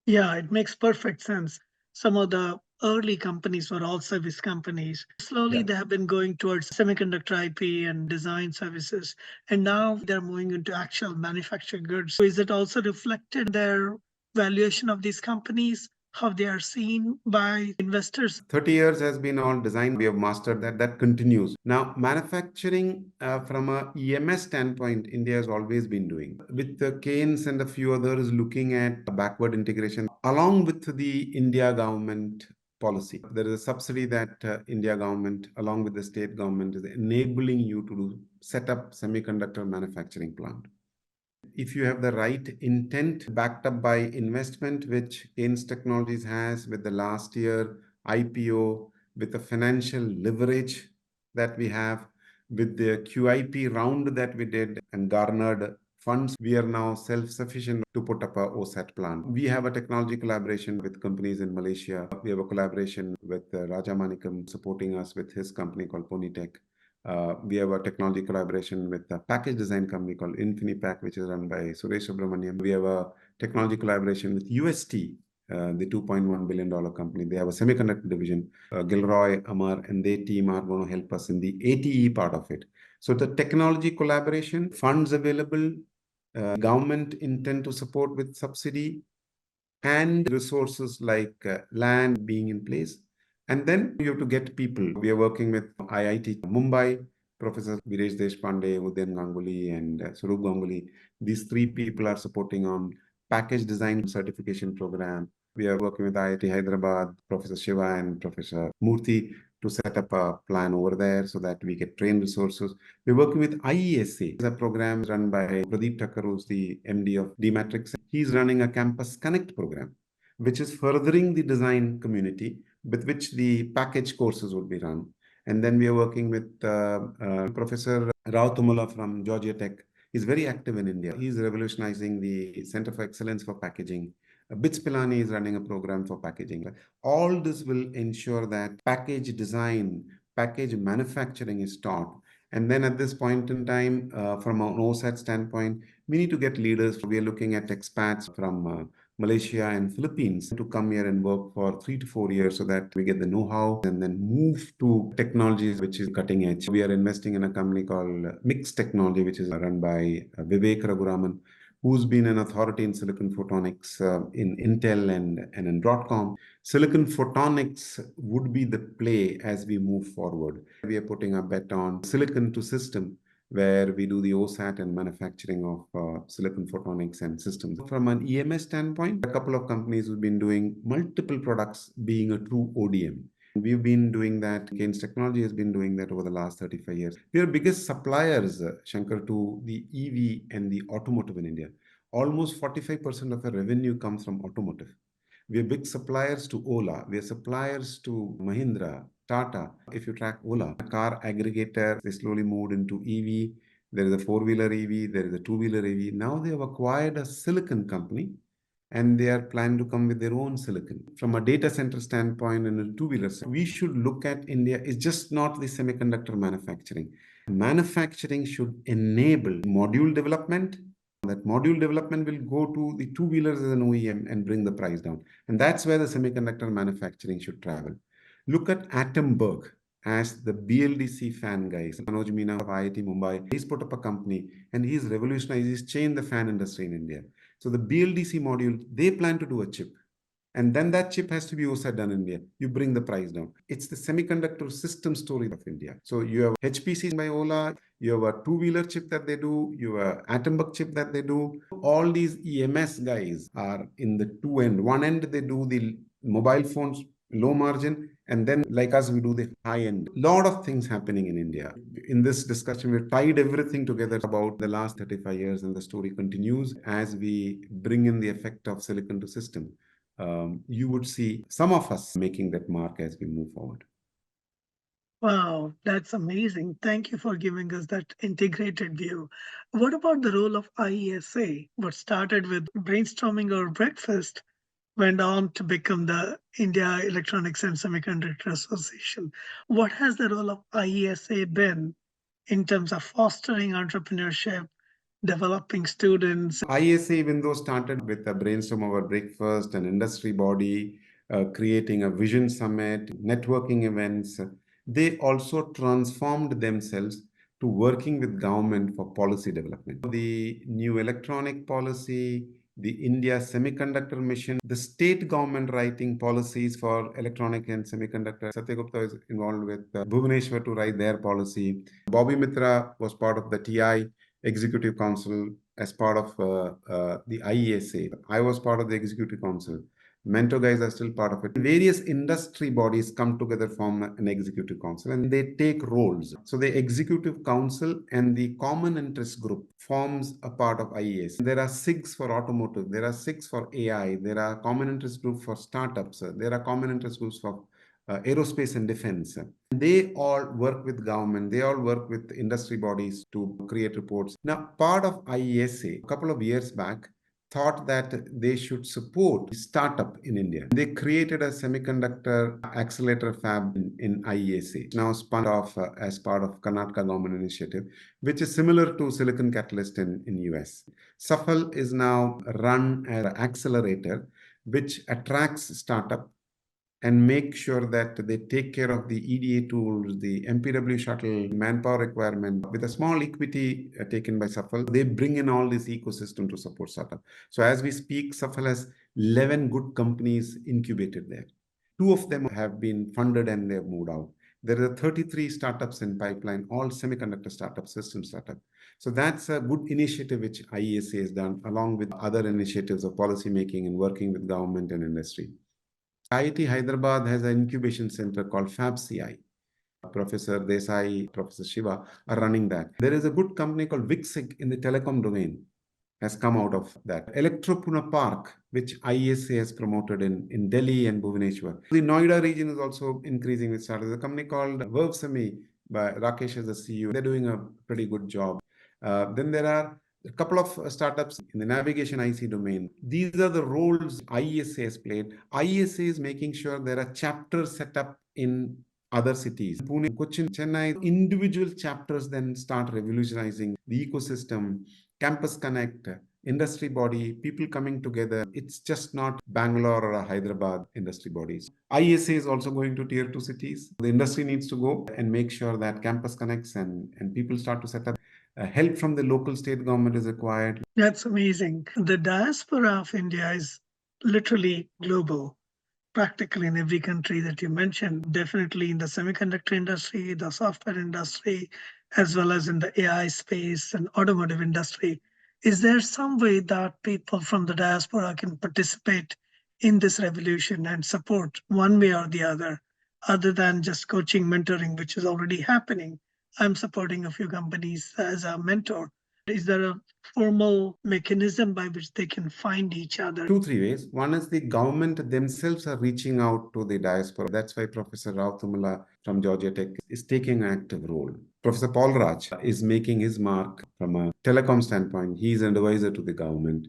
Speaker 1: Yeah, it makes perfect sense. Some of the early companies were all service companies. Slowly,
Speaker 2: Yeah.
Speaker 1: they have been going towards semiconductor IP and design services. And now they're moving into actual manufactured goods. So is it also reflected in their valuation of these companies, how they are seen by investors?
Speaker 2: 30 years has been all design. We have mastered that. That continues. Now, manufacturing from a EMS standpoint, India has always been doing. With the Keynes and a few others looking at backward integration, along with the India government policy. There is a subsidy that India government, along with the state government, is enabling you to set up semiconductor manufacturing plant. If you have the right intent backed up by investment, which Keynes Technologies has with the last year IPO, with the financial leverage that we have, with the QIP round that we did and garnered funds, we are now self-sufficient to put up a OSAT plant. We have a technology collaboration with companies in Malaysia. We have a collaboration with Raja Manikam supporting us with his company called Ponytech. We have a technology collaboration with a package design company called Infinipack, which is run by Suresh Subramaniam. We have a technology collaboration with UST, the $2.1 billion company. They have a semiconductor division. Gilroy, Amar, and their team are going to help us in the ATE part of it. So the technology collaboration, funds available, government intent to support with subsidy, and resources like land being in place. And then you have to get people. We are working with IIT Mumbai, Professor Viresh Deshpande, Udayan Ganguly, and Swaroop Ganguly. These three people are supporting on package design certification program. We are working with IIT Hyderabad, Professor Shiva and Professor Murthy to set up a plan over there so that we get trained resources. We're working with IESA. It's a program run by Pradeep Thakkar, who's the MD of D-Matrix. He's running a Campus Connect program, which is furthering the design community with which the package courses would be run. And then we are working with Professor Rao Tumula from Georgia Tech. He's very active in India. He's revolutionizing the Center for Excellence for Packaging. Bits Pilani is running a program for packaging. All this will ensure that package design, package manufacturing is taught. And then at this point in time, from an OSAT standpoint, we need to get leaders. We are looking at expats from Malaysia and Philippines to come here and work for 3 to 4 years so that we get the know-how and then move to technologies which is cutting edge. We are investing in a company called Mix Technology, which is run by Vivek Raghuraman, who's been an authority in silicon photonics in Intel and in Broadcom. Silicon photonics would be the play as we move forward. We are putting a bet on silicon to system, where we do the OSAT and manufacturing of silicon photonics and systems. From an EMS standpoint, a couple of companies have been doing multiple products being a true ODM. We've been doing that. Kaynes Technology has been doing that over the last 35 years. We are biggest suppliers, Shankar, to the EV and the automotive in India. Almost 45% of our revenue comes from automotive. We are big suppliers to Ola. We are suppliers to Mahindra, Tata. If you track Ola, a car aggregator, they slowly moved into EV. There is a four-wheeler EV, there is a two-wheeler EV. Now they have acquired a silicon company and they are planning to come with their own silicon. From a data center standpoint and a two-wheeler, we should look at India. It's just not the semiconductor manufacturing. Manufacturing should enable module development. That module development will go to the two-wheelers as an OEM and bring the price down. And that's where the semiconductor manufacturing should travel. Look at Atomberg as the BLDC fan guys. Manoj Meena of IIT Mumbai, he's put up a company and he's revolutionized, he's changed the fan industry in India. So the BLDC module, they plan to do a chip. And then that chip has to be also done in India. You bring the price down. It's the semiconductor system story of India. So you have HPC by Ola, you have a two-wheeler chip that they do, you have an Atomberg chip that they do. All these EMS guys are in the two end. One end, they do the mobile phones, low margin, and then like us, we do the high end. Lot of things happening in India. In this discussion, we've tied everything together about the last 35 years, and the story continues as we bring in the effect of silicon to system. You would see some of us making that mark as we move forward.
Speaker 1: Wow, that's amazing. Thank you for giving us that integrated view. What about the role of IESA? What started with brainstorming over breakfast went on to become the India Electronics and Semiconductor Association. What has the role of IESA been in terms of fostering entrepreneurship, developing students?
Speaker 2: ISA, even though started with a brainstorm over breakfast, an industry body, creating a vision summit, networking events, they also transformed themselves to working with government for policy development. The new electronic policy, the India Semiconductor Mission, the state government writing policies for electronic and semiconductor. Satyagupta is involved with Bhubaneswar to write their policy. Bobby Mitra was part of the TI Executive Council as part of the IESA. I was part of the Executive Council. Mentor guys are still part of it. Various industry bodies come together, form an executive council, and they take roles. So the executive council and the common interest group forms a part of IES. There are six for automotive. There are six for AI. There are common interest group for startups. There are common interest groups for aerospace and defense. They all work with government. They all work with industry bodies to create reports. Now, part of IESA, a couple of years back, thought that they should support startup in India. They created a semiconductor accelerator fab in IESA, now spun off as part of Karnataka government initiative, which is similar to Silicon Catalyst in US. Safal is now run as an accelerator, which attracts startup and make sure that they take care of the EDA tools, the MPW shuttle, manpower requirement. With a small equity taken by Safal, they bring in all this ecosystem to support startup. So as we speak, Safal has 11 good companies incubated there. Two of them have been funded and they have moved out. There are 33 startups in pipeline, all semiconductor startups, system startup. So that's a good initiative which IESA has done, along with other initiatives of policy making and working with government and industry. IIT Hyderabad has an incubation center called FabCI. Professor Desai, Professor Shiva are running that. There is a good company called Vixig in the telecom domain has come out of that. Electropuna Park, which IESA has promoted in Delhi and Bhubaneswar. The Noida region is also increasing with startups. There's a company called Verve Semi by Rakesh as the CEO. They're doing a pretty good job. Then there are a couple of startups in the navigation IC domain. These are the roles IESA has played. IESA is making sure there are chapters set up in other cities. Pune, Cochin, Chennai, individual chapters then start revolutionizing the ecosystem, campus connect, industry body, people coming together. It's just not Bangalore or a Hyderabad industry bodies. IESA is also going to tier 2 cities. The industry needs to go and make sure that campus connects and people start to set up. Help from the local state government is required.
Speaker 1: That's amazing. The diaspora of India is literally global, practically in every country that you mentioned, definitely in the semiconductor industry, the software industry, as well as in the AI space and automotive industry. Is there some way that people from the diaspora can participate in this revolution and support one way or the other than just coaching, mentoring, which is already happening? I'm supporting a few companies as a mentor. Is there a formal mechanism by which they can find each other?
Speaker 2: Two, three ways. One is the government themselves are reaching out to the diaspora. That's why Professor Rao Tumala from Georgia Tech is taking an active role. Professor Paul Raj is making his mark from a telecom standpoint. He's an advisor to the government.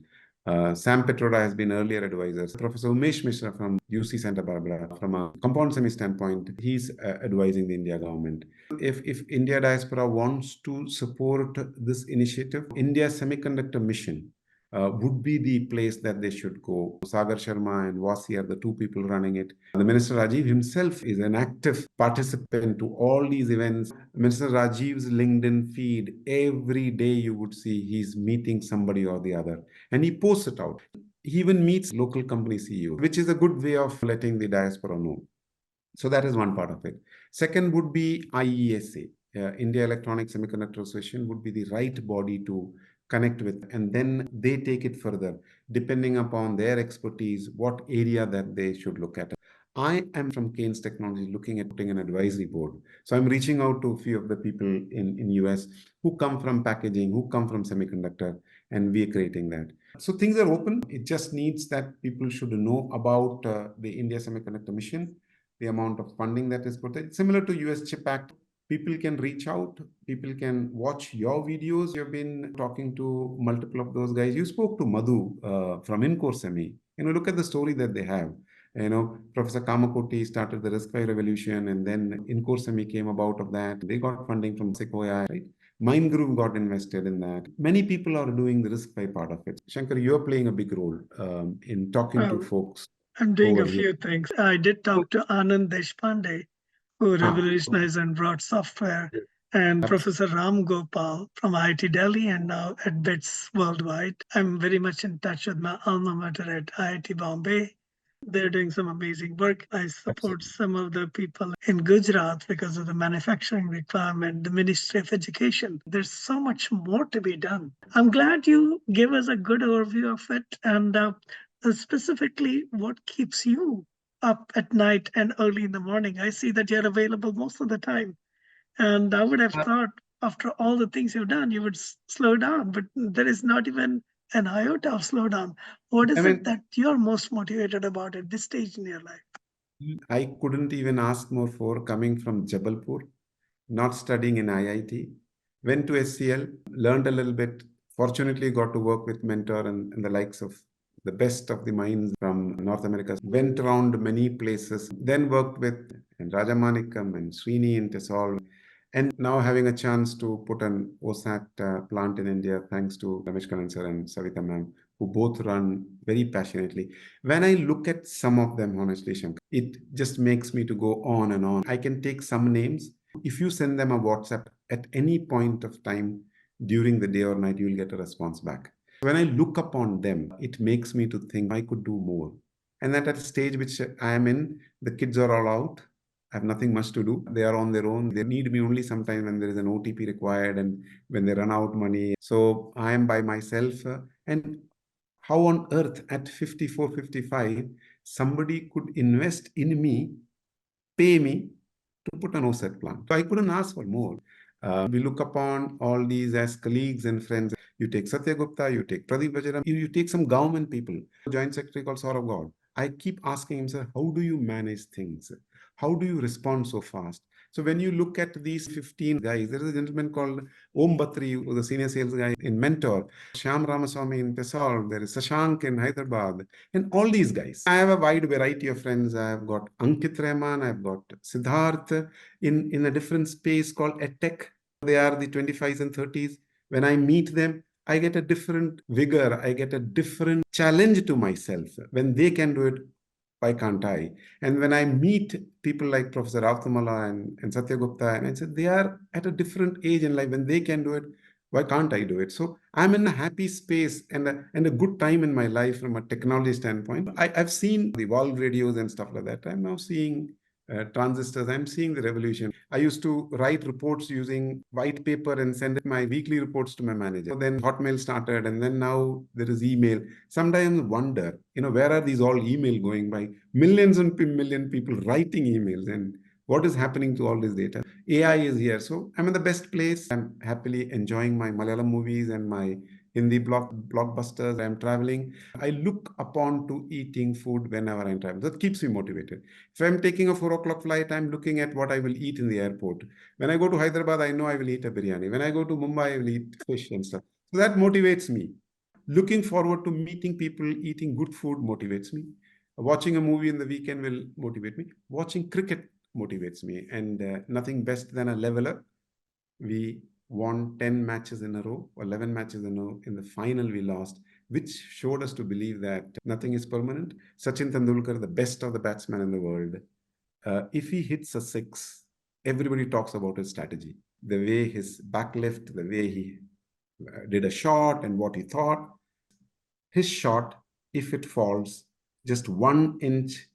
Speaker 2: Sam Petroda has been earlier advisors. Professor Umesh Mishra from UC Santa Barbara, from a compound semi standpoint, he's advising the India government. If India diaspora wants to support this initiative, India Semiconductor Mission would be the place that they should go. Sagar Sharma and Wasi are the two people running it. The Minister Rajiv himself is an active participant to all these events. Minister Rajiv's LinkedIn feed, every day you would see he's meeting somebody or the other. And he posts it out. He even meets local company CEOs, which is a good way of letting the diaspora know. So that is one part of it. Second would be IESA. India Electronic Semiconductor Association would be the right body to connect with, and then they take it further depending upon their expertise, what area that they should look at. I am from Kaynes Technology looking at putting an advisory board. So I'm reaching out to a few of the people in US who come from packaging, who come from semiconductor, and we are creating that. So things are open. It just needs that people should know about the India Semiconductor Mission. the amount of funding that is put there. Similar to US Chip Act, people can reach out, people can watch your videos. You've been talking to multiple of those guys. You spoke to Madhu from Incore Semi. Look at the story that they have. Professor Kamakoti started the risk revolution, and then Incore Semi came about of that. They got funding from Sequoia, right? Mind Group got invested in that. Many people are doing the risk part of it. Shankar, you're playing a big role in talking to
Speaker 1: Well,
Speaker 2: folks
Speaker 1: I'm doing a
Speaker 2: over here.
Speaker 1: few things. I did talk to Anand Deshpande, who
Speaker 2: Ah,
Speaker 1: revolutionized and brought software, and
Speaker 2: absolutely.
Speaker 1: Professor Ram Gopal from IIT Delhi and now at BITS Worldwide. I'm very much in touch with my alma mater at IIT Bombay. They're doing some amazing work. I support some of the people in Gujarat because of the manufacturing requirement, the Ministry of Education. There's so much more to be done. I'm glad you gave us a good overview of it and specifically what keeps you up at night and early in the morning. I see that you're available most of the time. And I would have thought after all the things you've done, you would slow down, but there is not even an iota of slowdown. What
Speaker 2: I
Speaker 1: is it
Speaker 2: mean,
Speaker 1: that you're most motivated about at this stage in your life?
Speaker 2: I couldn't even ask more for coming from Jabalpur, not studying in IIT, went to SCL, learned a little bit, fortunately got to work with mentor and the likes of the best of the minds from North America, went around many places, then worked with and Rajamanikam and Srini in Tesol, and now having a chance to put an OSAT plant in India, thanks to Ramesh Kannan sir and Savita ma'am, who both run very passionately. When I look at some of them, honestly, Shankar, it just makes me to go on and on. I can take some names. If you send them a WhatsApp at any point of time during the day or night, you'll get a response back. When I look upon them, it makes me to think I could do more. And that at a stage which I am in, the kids are all out. I have nothing much to do. They are on their own. They need me only sometime when there is an OTP required and when they run out money. So I am by myself. And how on earth at 54, 55, somebody could invest in me, pay me to put an OSAT plant? So I couldn't ask for more. We look upon all these as colleagues and friends. You take Satya Gupta, you take Pradeep Vajaram, you take some government people. Joint Secretary called Saurabh God. I keep asking him, sir, how do you manage things? How do you respond so fast? So when you look at these 15 guys, there is a gentleman called Om Batri, who was a senior sales guy in Mentor, Shyam Ramaswamy in Tesol, there is Sashank in Hyderabad, and all these guys. I have a wide variety of friends. I've got Ankit Rahman, I've got Siddharth in a different space called EdTech. They are the 25s and 30s. When I meet them, I get a different vigor. I get a different challenge to myself. When they can do it, why can't I? And when I meet people like Professor Avtamala and Satya Gupta, and I said they are at a different age in life. When they can do it, why can't I do it? So I'm in a happy space and a good time in my life from a technology standpoint. I've seen the Evolve radios and stuff like that. I'm now seeing transistors. I'm seeing the revolution. I used to write reports using white paper and send my weekly reports to my manager. So then Hotmail started, and then now there is email. Sometimes wonder, where are these all email going by? Millions and million people writing emails, and what is happening to all this data? AI is here. So I'm in the best place. I'm happily enjoying my Malayalam movies and my Hindi blockbusters. I'm traveling. I look upon to eating food whenever I'm traveling. That keeps me motivated. If I'm taking a 4 o'clock flight, I'm looking at what I will eat in the airport. When I go to Hyderabad, I know I will eat a biryani. When I go to Mumbai, I will eat fish and stuff. So that motivates me. Looking forward to meeting people, eating good food motivates me. Watching a movie in the weekend will motivate me. Watching cricket motivates me. And nothing best than a leveler. We won 10 matches in a row, or 11 matches in a row. In the final, we lost, which showed us to believe that nothing is permanent. Sachin Tendulkar, the best of the batsmen in the world, if he hits a six, everybody talks about his strategy, the way his back lift, the way he did a shot and what he thought. His shot, if it falls just 1 inch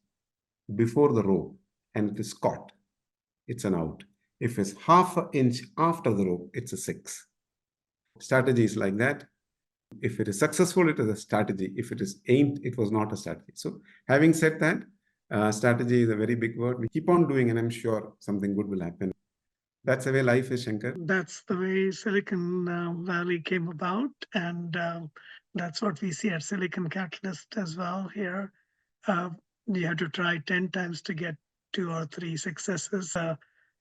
Speaker 2: before the rope and it is caught, it's an out. If it's half an inch after the rope, it's a six. Strategy is like that. If it is successful, it is a strategy. If it is ain't, it was not a strategy. So having said that, strategy is a very big word. We keep on doing, and I'm sure something good will happen. That's the way life is, Shankar.
Speaker 1: That's the way Silicon Valley came about, and that's what we see at Silicon Catalyst as well here. Uh, you have to try 10 times to get 2 or 3 successes.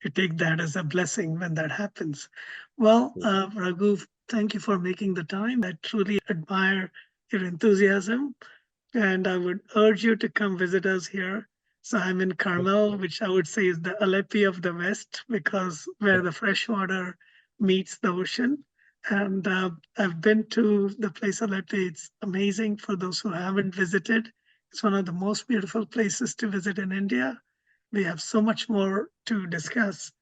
Speaker 1: You take that as a blessing when that happens. Well, Raghu, thank you for making the time. I truly admire your enthusiasm, and I would urge you to come visit us here. So I'm in Carmel, which I would say is the Aleppo of the West, because where the fresh water meets the ocean. And I've been to the place Aleppo. It's amazing for those who haven't visited. It's one of the most beautiful places to visit in India. We have so much more to discuss.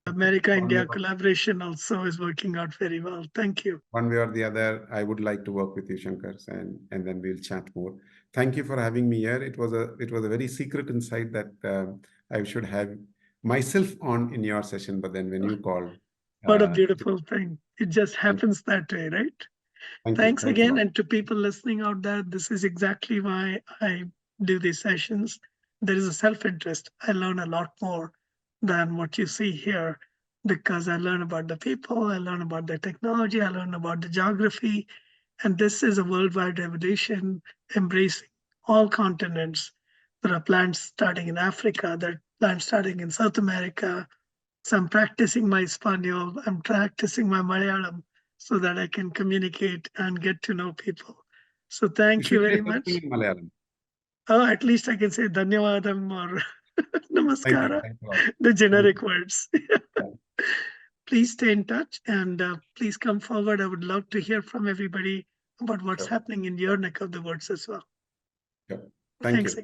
Speaker 1: America-India collaboration also is working out very well. Thank you.
Speaker 2: One way or the other, I would like to work with you, Shankar, and then we'll chat more. Thank you for having me here. It was a very secret insight that I should have myself on in your session, but then when you called,
Speaker 1: What a
Speaker 2: uh,
Speaker 1: beautiful thing. It just happens that way, right?
Speaker 2: thank you.
Speaker 1: Thanks
Speaker 2: Thanks a
Speaker 1: again.
Speaker 2: lot.
Speaker 1: And to people listening out there, this is exactly why I do these sessions. There is a self interest. I learn a lot more than what you see here because I learn about the people, I learn about the technology, I learn about the geography. And this is a worldwide revolution embracing all continents. There are plants starting in Africa, there are plants starting in South America. So I'm practicing my Espanol, I'm practicing my Malayalam so that I can communicate and get to know people. So
Speaker 2: You
Speaker 1: thank you
Speaker 2: should say
Speaker 1: very
Speaker 2: something
Speaker 1: much.
Speaker 2: in Malayalam.
Speaker 1: Oh, at least I can say Dhanyavadam or
Speaker 2: Thank you.
Speaker 1: Namaskara,
Speaker 2: Thanks a lot.
Speaker 1: the
Speaker 2: Thank
Speaker 1: generic
Speaker 2: you.
Speaker 1: words.
Speaker 2: Yeah,
Speaker 1: Please stay in touch and please come forward. I would love to hear from everybody about what's
Speaker 2: sure.
Speaker 1: happening in your neck of the woods as well.
Speaker 2: Sure. Thank
Speaker 1: Thanks
Speaker 2: you.
Speaker 1: again.